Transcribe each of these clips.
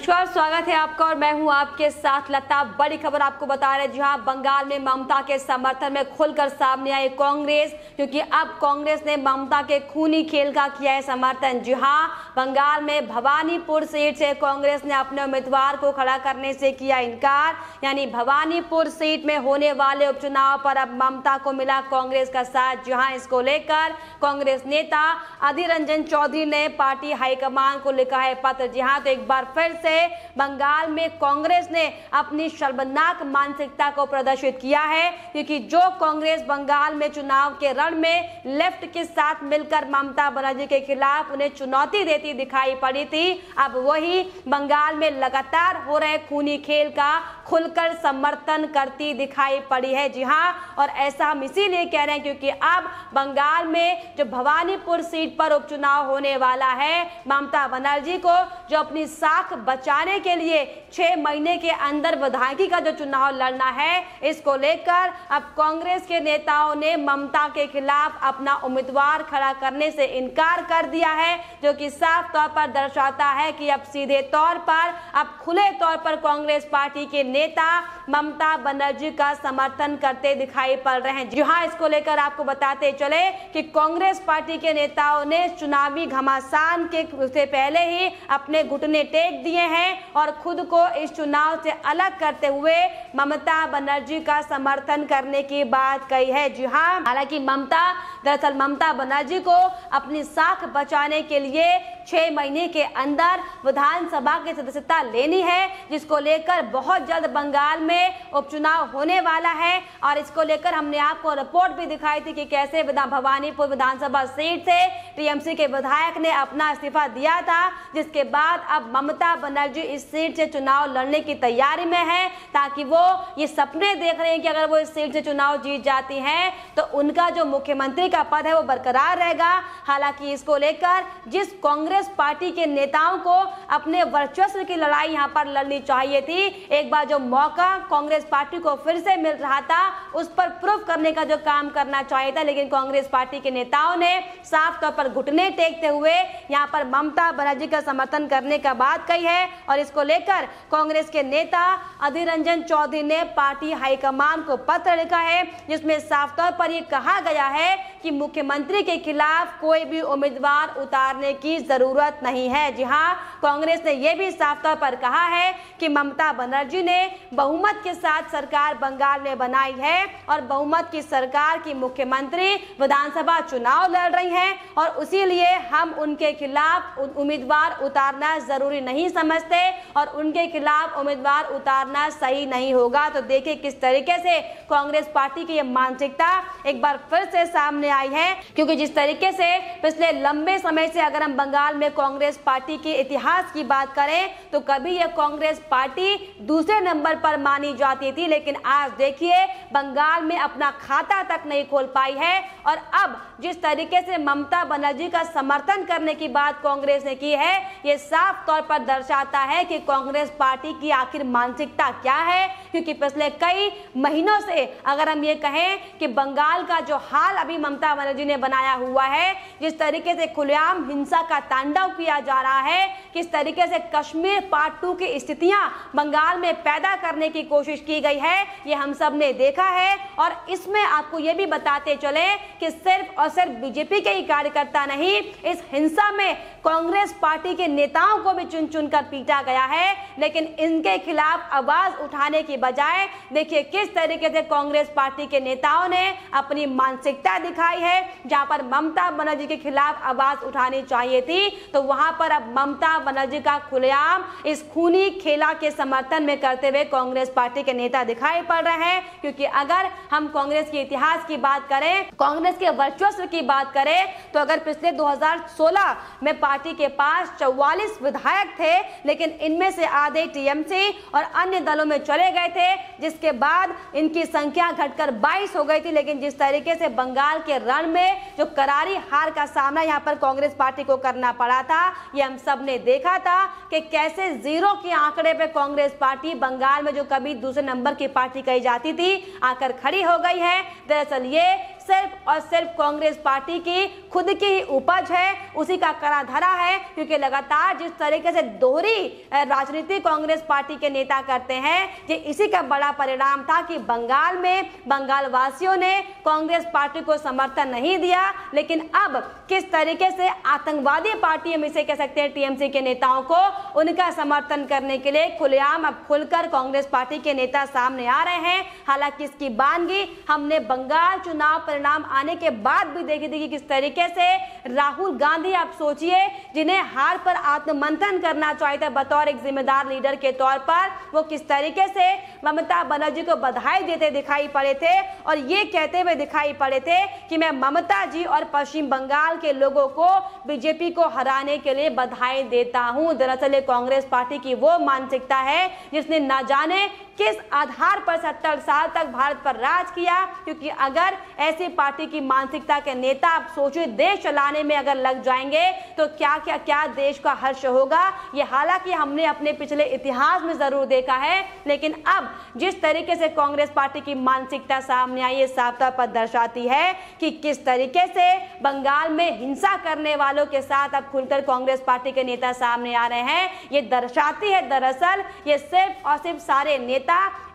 नमस्कार, स्वागत है आपका और मैं हूं आपके साथ लता। बड़ी खबर आपको बता रहे हैं, जहां बंगाल में ममता के समर्थन में खुलकर सामने आई कांग्रेस, क्योंकि अब कांग्रेस ने ममता के खूनी खेल का किया है समर्थन। जी हां, बंगाल में भवानीपुर सीट से कांग्रेस ने अपने उम्मीदवार को खड़ा करने से किया इनकार। यानी भवानीपुर सीट में होने वाले उपचुनाव पर अब ममता को मिला कांग्रेस का साथ। जहां इसको लेकर कांग्रेस नेता अधीर रंजन चौधरी ने पार्टी हाईकमान को लिखा है पत्र। जी हां, तो एक बार फिर से बंगाल में कांग्रेस ने अपनी शर्मनाक मानसिकता को प्रदर्शित किया है, क्योंकि जो कांग्रेस बंगाल में चुनाव के रण में लेफ्ट के साथ मिलकर ममता बनर्जी के खिलाफ उन्हें चुनौती देती दिखाई पड़ी थी, अब वही बंगाल में लगातार हो रहे खूनी खेल का खुलकर समर्थन करती दिखाई पड़ी है। जी हां, और ऐसा हम इसीलिए कह रहे हैं क्योंकि अब बंगाल में जो भवानीपुर सीट पर उपचुनाव होने वाला है, ममता बनर्जी को जो अपनी साख बचाने के लिए 6 महीने के अंदर विधायकी का जो चुनाव लड़ना है, इसको लेकर अब कांग्रेस के नेताओं ने ममता के खिलाफ अपना उम्मीदवार खड़ा करने से इनकार कर दिया है, जो कि साफ तौर पर दर्शाता है कि अब सीधे तौर पर अब खुले तौर पर कांग्रेस पार्टी के नेता ममता बनर्जी का समर्थन करते दिखाई पड़ रहे हैं। जी हाँ, इसको लेकर आपको बताते चले कि कांग्रेस पार्टी के नेताओं ने चुनावी घमासान के से पहले ही अपने घुटने टेक दिए हैं और खुद को इस चुनाव से अलग करते हुए ममता बनर्जी का समर्थन करने की बात कही है। जी हाँ, हालांकि दरअसल ममता बनर्जी को अपनी साख बचाने के लिए 6 महीने के अंदर विधानसभा की सदस्यता लेनी है, जिसको लेकर बहुत जल्द बंगाल में उपचुनाव होने वाला है। और इसको लेकर हमने आपको रिपोर्ट भी दिखाई थी कि कैसे भवानीपुर विधानसभा सीट से टीएमसी के विधायक ने अपना इस्तीफा दिया था, जिसके बाद अब ममता बनर्जी इस सीट से चुनाव लड़ने की तैयारी में है, ताकि वो ये सपने देख रहे हैं कि अगर वो इस सीट से चुनाव जीत जाती हैं तो उनका जो मुख्यमंत्री का पद है वो बरकरार रहेगा। हालांकि इसको लेकर जिस कांग्रेस पार्टी के नेताओं को अपने वर्चस्व की लड़ाई यहाँ पर लड़नी चाहिए थी, एक बार जो मौका कांग्रेस पार्टी को फिर से मिल रहा था उस पर प्रूफ करने का जो काम करना चाहिए था, लेकिन कांग्रेस पार्टी के नेताओं ने साफ तौर पर घुटने टेकते हुए यहाँ पर ममता बनर्जी का समर्थन करने का बात कही है। और इसको लेकर कांग्रेस के नेता अधीर रंजन चौधरी ने पार्टी हाईकमान को पत्र लिखा है, जिसमें साफ तौर पर यह कहा गया है कि मुख्यमंत्री के खिलाफ कोई भी उम्मीदवार उतारने की जरूरत नहीं है। जी हाँ, कांग्रेस ने यह भी साफ तौर पर कहा है कि ममता बनर्जी ने बहुमत के साथ सरकार बंगाल में बनाई है और बहुमत की सरकार की मुख्यमंत्री विधानसभा चुनाव लड़ रही हैं, और इसीलिए हम उनके खिलाफ उम्मीदवार उतारना जरूरी नहीं समझते और उनके खिलाफ उम्मीदवार उतारना सही नहीं होगा। तो देखिए किस तरीके से कांग्रेस पार्टी की यह मानसिकता एक बार फिर से सामने आई है, क्योंकि जिस तरीके से पिछले लंबे समय से अगर हम बंगाल में कांग्रेस पार्टी के इतिहास की बात करें तो कभी यह कांग्रेस पार्टी दूसरे नंबर पर मानी जाती थी, लेकिन आज देखिए बंगाल में अपना खाता तक नहीं खोल पाई है। और अब जिस तरीके से ममता बनर्जी का समर्थन करने की बात कांग्रेस ने की है, यह साफ तौर पर दर्शाता है कि कांग्रेस पार्टी की आखिर मानसिकता क्या है। क्योंकि पिछले कई महीनों से अगर हम ये कहें कि बंगाल का जो हाल अभी ममता बनर्जी ने बनाया हुआ है, जिस तरीके से खुलेआम हिंसा का तांडव किया जा रहा है, किस तरीके से कश्मीर पार्ट 2 की स्थितियां बंगाल में पैदा करने की कोशिश की गई है, ये हम सब ने देखा है। और इसमें आपको ये भी बताते चले कि सिर्फ और सिर्फ बीजेपी के ही कार्यकर्ता नहीं, इस हिंसा में कांग्रेस पार्टी के नेताओं को भी चुन चुन कर पीटा गया है, लेकिन इनके खिलाफ आवाज उठाने की बजाय देखिए किस तरीके से कांग्रेस पार्टी के नेताओं ने अपनी मानसिकता दिखाई है। जहां पर ममता बनर्जी के खिलाफ आवाज उठानी चाहिए थी, तो वहां पर अब ममता बनर्जी का खुलेआम इस खूनी खेला के समर्थन में करते हुए कांग्रेस पार्टी के नेता दिखाई पड़ रहे हैं। क्योंकि अगर हम कांग्रेस के इतिहास की बात करें, कांग्रेस के वर्चस्व की बात करें, तो अगर पिछले 2016 में पार्टी के पास 44 विधायक थे, लेकिन इनमें से आधे टीएमसी और अन्य दलों में चले गए थे, जिसके बाद इनकी संख्या घटकर 22 हो गई थी। लेकिन जिस तरीके से बंगाल के रण में जो करारी हार का सामना यहाँ पर कांग्रेस पार्टी को करना पड़ा था, ये हम सब ने देखा था कि कैसे जीरो के आंकड़े पे कांग्रेस पार्टी बंगाल में जो कभी दूसरे नंबर की पार्टी कही जाती थी आकर खड़ी हो गई है। दरअसल ये सिर्फ और सिर्फ कांग्रेस पार्टी की खुद की ही उपज है, उसी का कड़ा धरा है। क्योंकि लगातार जिस तरीके से दोहरी राजनीति कांग्रेस पार्टी के नेता करते हैं, ये इसी का बड़ा परिणाम था कि बंगाल में बंगाल वासियों ने कांग्रेस पार्टी को समर्थन नहीं दिया। लेकिन अब किस तरीके से आतंकवादी पार्टी, हम इसे कह सकते हैं, टीएमसी के नेताओं को उनका समर्थन करने के लिए खुलेआम अब खुलकर कांग्रेस पार्टी के नेता सामने आ रहे हैं। हालांकि इसकी बानगी हमने बंगाल चुनाव परिणाम आने के बाद भी देखी थी कि किस तरीके से राहुल गांधी, आप सोचिए, जिन्हें हार पर आत्ममंथन करना चाहिए था बतौर एक जिम्मेदार लीडर के तौर पर, वो किस तरीके से ममता बनर्जी को बधाई देते दिखाई पड़े थे और ये कहते हुए दिखाई पड़े थे कि मैं ममता जी और पश्चिम बंगाल के लोगों को, बीजेपी को हराने के लिए बधाई देता हूं। दरअसल ये कांग्रेस पार्टी की वो मानसिकता है जिसने ना जाने किस आधार पर 70 साल तक भारत पर राज किया। क्योंकि अगर ऐसी पार्टी की मानसिकता के नेता, आप सोचिए, देश चलाने में अगर लग जाएंगे तो क्या क्या क्या देश का हर्ष होगा। ये हालांकि हमने अपने पिछले इतिहास में जरूर देखा है, लेकिन अब जिस तरीके से कांग्रेस पार्टी की मानसिकता सामने आई, ये साफ तौर पर दर्शाती है कि किस तरीके से बंगाल में हिंसा करने वालों के साथ अब खुलकर कांग्रेस पार्टी के नेता सामने आ रहे हैं। ये दर्शाती है दरअसल ये सिर्फ और सिर्फ सारे नेता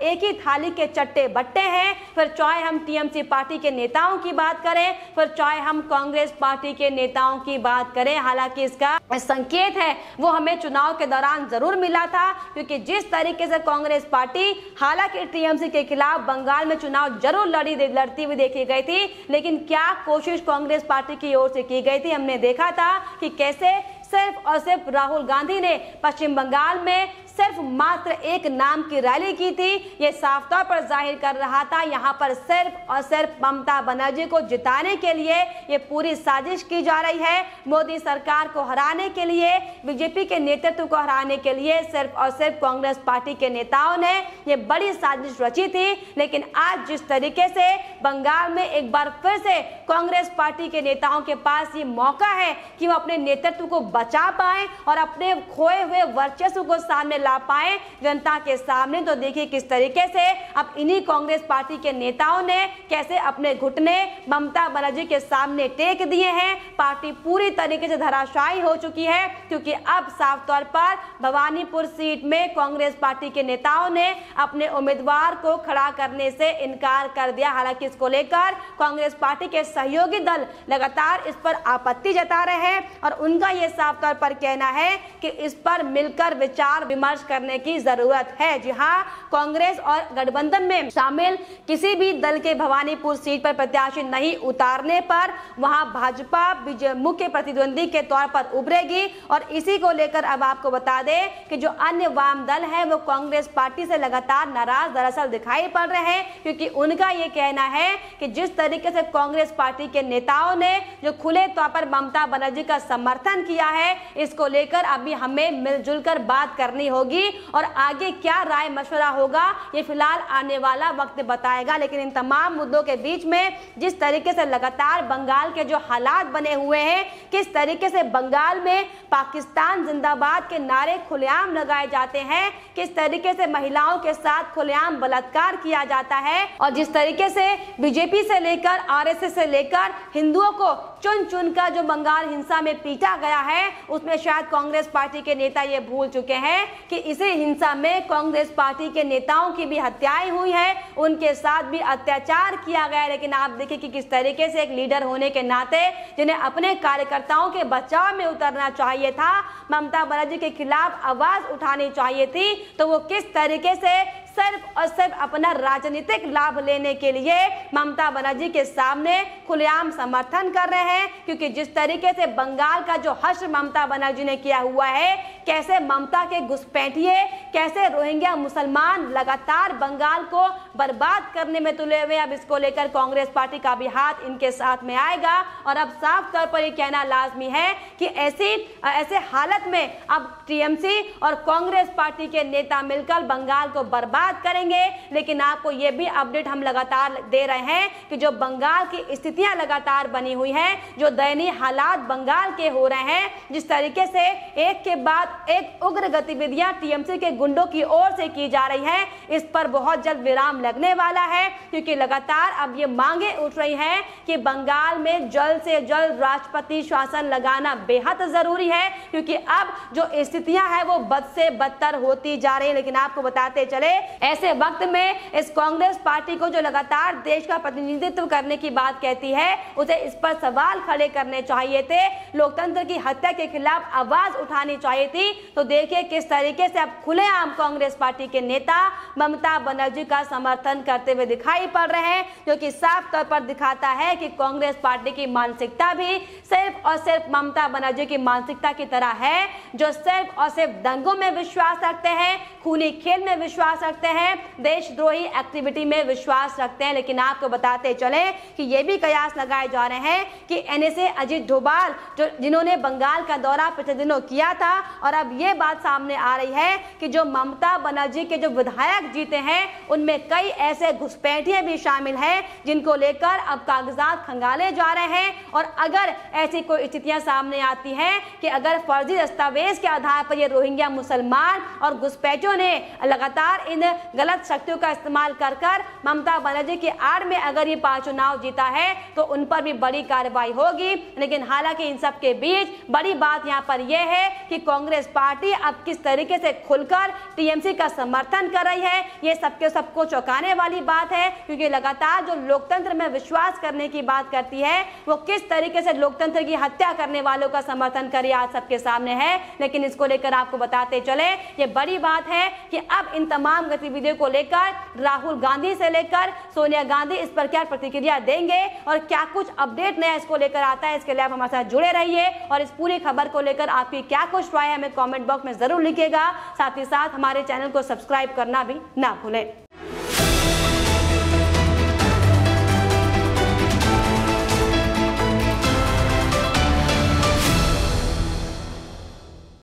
एक ही थाली के चट्टे बट्टे हैं। फिर चाहे हम टीएमसी पार्टी के नेताओं की बात करें, फिर चाहे हम कांग्रेस पार्टी के नेताओं की बात करें। हालांकि इसका संकेत है वो हमें चुनाव के दौरान जरूर मिला था, क्योंकि जिस तरीके से कांग्रेस पार्टी हालांकि टीएमसी के खिलाफ बंगाल में चुनाव जरूर लड़ती हुई देखी गई थी, लेकिन क्या कोशिश कांग्रेस पार्टी की ओर से की गई थी। हमने देखा था कि कैसे सिर्फ और सिर्फ राहुल गांधी ने पश्चिम बंगाल में सिर्फ मात्र एक नाम की रैली की थी। ये साफ तौर पर जाहिर कर रहा था यहाँ पर सिर्फ और सिर्फ ममता बनर्जी को जिताने के लिए ये पूरी साजिश की जा रही है। मोदी सरकार को हराने के लिए, बीजेपी के नेतृत्व को हराने के लिए सिर्फ और सिर्फ कांग्रेस पार्टी के नेताओं ने ये बड़ी साजिश रची थी। लेकिन आज जिस तरीके से बंगाल में एक बार फिर से कांग्रेस पार्टी के नेताओं के पास ये मौका है कि वो अपने नेतृत्व को बचा पाए और अपने खोए हुए वर्चस्व को सामने ला पाए जनता के सामने, तो देखिए किस तरीके से अब इन्हीं कांग्रेस पार्टी के नेताओं ने कैसे अपने घुटने ममता बनर्जी के सामने टेक दिए हैं। पार्टी पूरी तरीके से धराशायी हो चुकी है, क्योंकि अब साफ तौर पर भवानीपुर सीट में कांग्रेस पार्टी के नेताओं ने अपने उम्मीदवार को खड़ा करने से इनकार कर दिया। हालांकि इसको लेकर कांग्रेस पार्टी के सहयोगी दल लगातार इस पर आपत्ति जता रहे हैं और उनका यह साफ तौर पर कहना है कि इस पर मिलकर विचार विमर्श करने की जरूरत है। जी हां, कांग्रेस और गठबंधन में शामिल किसी भी दल के भवानीपुर सीट पर प्रत्याशी नहीं उतारने पर वहां भाजपा मुख्य प्रतिद्वंदी के तौर पर उभरेगी। और इसी को लेकर अब आपको बता दें कि जो अन्य वाम दल है वो कांग्रेस पार्टी से लगातार नाराज दरअसल दिखाई पड़ रहे हैं, क्योंकि उनका ये कहना है कि जिस तरीके से कांग्रेस पार्टी के नेताओं ने जो खुले तौर पर ममता बनर्जी का समर्थन किया है, इसको लेकर अभी हमें मिलजुल कर बात करनी होगी और आगे क्या राय मशवरा होगा ये फिलहाल आने वाला वक्त बताएगा। लेकिन इन तमाम मुद्दों के बीच में जिस तरीके से लगातार बंगाल के जो हालात बने हुए हैं, किस तरीके से बंगाल में पाकिस्तान जिंदाबाद के नारे खुलेआम लगाए जाते हैं, किस तरीके से महिलाओं के साथ खुलेआम बलात्कार किया जाता है और जिस तरीके से बीजेपी से लेकर आरएसएस से लेकर हिंदुओं को चुन चुन कर जो बंगाल हिंसा में पीटा गया है, उसमें शायद कांग्रेस पार्टी के नेता ये भूल चुके हैं कि इसी हिंसा में कांग्रेस पार्टी के नेताओं की भी हत्याएं हुई है, उनके साथ भी अत्याचार किया गया। लेकिन आप देखिए कि किस तरीके से एक लीडर होने के नाते जिन्हें अपने कार्यकर्ताओं के बचाव में उतरना चाहिए था, ममता बनर्जी के खिलाफ आवाज उठानी चाहिए थी, तो वो किस तरीके से सिर्फ और सिर्फ अपना राजनीतिक लाभ लेने के लिए ममता बनर्जी के सामने खुलेआम समर्थन कर रहे हैं। क्योंकि जिस तरीके से बंगाल का जो हश्र ममता बनर्जी ने किया हुआ है, कैसे ममता के घुसपैठिए, कैसे रोहिंग्या मुसलमान लगातार बंगाल को बर्बाद करने में तुले हुए, अब इसको लेकर कांग्रेस पार्टी का भी हाथ इनके साथ में आएगा। और अब साफ तौर पर यह कहना लाजमी है कि ऐसे हालत में अब टीएमसी और कांग्रेस पार्टी के नेता मिलकर बंगाल को बर्बाद बात करेंगे, लेकिन आपको ये भी अपडेट हम लगातार दे रहे हैं कि जो बंगाल की स्थितियां लगातार बनी हुई है, जो दयनीय हालात बंगाल के हो रहे हैं, जिस तरीके से एक के बाद एक उग्र गतिविधियां टीएमसी के गुंडों की ओर से की जा रही है, इस पर बहुत जल्द विराम लगने वाला है। क्योंकि लगातार अब ये मांगे उठ रही हैं कि बंगाल में जल्द से जल्द राष्ट्रपति शासन लगाना बेहद जरूरी है, क्योंकि अब जो स्थितियां हैं वो बद से बदतर होती जा रही है। लेकिन आपको बताते चले, ऐसे वक्त में इस कांग्रेस पार्टी को जो लगातार देश का प्रतिनिधित्व करने की बात कहती है, उसे इस पर सवाल खड़े करने चाहिए थे, लोकतंत्र की हत्या के खिलाफ आवाज उठानी चाहिए थी। तो देखिए किस तरीके से अब खुलेआम कांग्रेस पार्टी के नेता ममता बनर्जी का समर्थन करते हुए दिखाई पड़ रहे हैं, जो कि साफ तौर पर दिखाता है कि कांग्रेस पार्टी की मानसिकता भी सिर्फ और सिर्फ ममता बनर्जी की मानसिकता की तरह है, जो सिर्फ और सिर्फ दंगों में विश्वास रखते हैं, खूनी खेल में विश्वास रखते हैं, देशद्रोही एक्टिविटी में विश्वास रखते हैं। लेकिन आपको बताते चले कि ये भी कयास लगाए जा रहे हैं कि एनएसए अजीत डोभाल जिन्होंने बंगाल का दौरा पिछले दिनों किया था, और अब ये बात सामने आ रही है कि जो ममता बनर्जी के जो विधायक जीते हैं उनमें कई ऐसे घुसपैठिए भी शामिल हैं जिनको लेकर अब कागजात खंगाले जा रहे हैं। और अगर ऐसी कोई स्थितियां सामने आती हैं कि अगर फर्जी दस्तावेज के आधार पर ये रोहिंग्या मुसलमान और घुसपैठियों ने लगातार इन गलत शक्तियों का इस्तेमाल कर ममता बनर्जी की आड़ में अगर ये चुनाव जीता है तो उन पर भी बड़ी कार्रवाई होगी। लेकिन हालांकि इन सब के बीच बड़ी बात यहाँ पर यह है कि कांग्रेस पार्टी अब किस तरीके से खुलकर टीएमसी का समर्थन कर रही है, ये सबको चौंकाने वाली बात है। क्योंकि लगातार जो लोकतंत्र में विश्वास करने की बात करती है, वो किस तरीके से लोकतंत्र की हत्या करने वालों का समर्थन करे आज सबके सामने है। लेकिन इसको लेकर आपको बताते चले, ये बड़ी बात है कि अब इन तमाम गतिविधियों को लेकर राहुल गांधी से लेकर सोनिया गांधी इस पर क्या प्रतिक्रिया देंगे और क्या कुछ अपडेट नया इसको लेकर आता है, इसके लिए आप हमारे साथ जुड़े रहिए। और इस पूरी खबर को लेकर आपकी क्या कुछ राय है हमें कमेंट बॉक्स में जरूर लिखिएगा। साथ ही साथ हमारे चैनल को सब्सक्राइब करना भी ना भूलें।